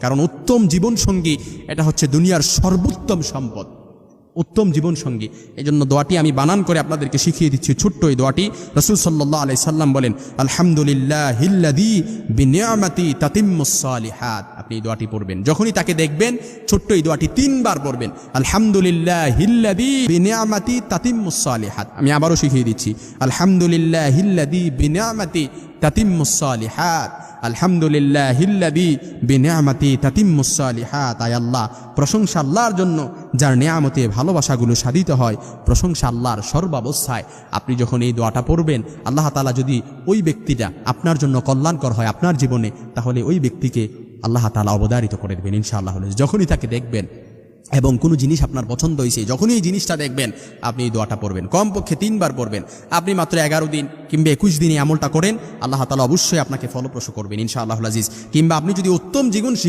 কারণ উত্তম জীবন সঙ্গী এটা হচ্ছে দুনিয়ার সর্বোত্তম সম্পদ, উত্তম জীবন সঙ্গী। এই জন্য দোয়াটি আমি বানান করে আপনাদেরকে শিখিয়ে দিচ্ছি। ছোট্ট এই দোয়াটি রাসূল সাল্লাল্লাহু আলাইহি সাল্লাম বলেন, আলহামদুলিল্লাহিল্লাযী বিনিআমাতি তাতিম্মুস সালিহাত। আপনি এই দোয়াটি পড়বেন যখনই তাকে দেখবেন, ছোট্ট এই দোয়াটি 3 বার পড়বেন, আলহামদুলিল্লাহিল্লাযী বিনিআমাতি তাতিম্মুস সালিহাত। আমি আবারও শিখিয়ে দিচ্ছি, আলহামদুলিল্লাহিল্লাযী বিনিআমাতি তাতিম্মুস সালিহাত, আলহামদুলিল্লাহিল্লাযী বিনিআমাতি তাতিম্মুস সালিহাত। আয় আল্লাহ, প্রশংসা আল্লাহর জন্য যার নিয়ামতে ভালোবাসাগুলো সাধিত হয়। প্রশংসা আল্লাহর সর্বাবস্থায়। আপনি যখন এই দোয়াটা পড়বেন, আল্লাহ তাআলা যদি ওই ব্যক্তিটা আপনার জন্য কল্যাণকর হয় আপনার জীবনে, তাহলে ওই ব্যক্তিকে আল্লাহ তাআলা অবধারিত করে দেবেন ইনশাআল্লাহ। যখনই তাকে দেখবেন এবং কোনো জিনিস আপনার পছন্দ হয়েছে, যখনই এই জিনিসটা দেখবেন আপনি এই দোয়াটা পড়বেন, কমপক্ষে 3 বার পড়বেন। আপনি মাত্র 11 দিন কিংবা 21 দিনে আমলটা করেন, আল্লাহ তাআলা অবশ্যই আপনাকে ফলপ্রসূ করবেন ইনশাআল্লাহুল আজিজ। কিংবা আপনি যদি উত্তম জীবন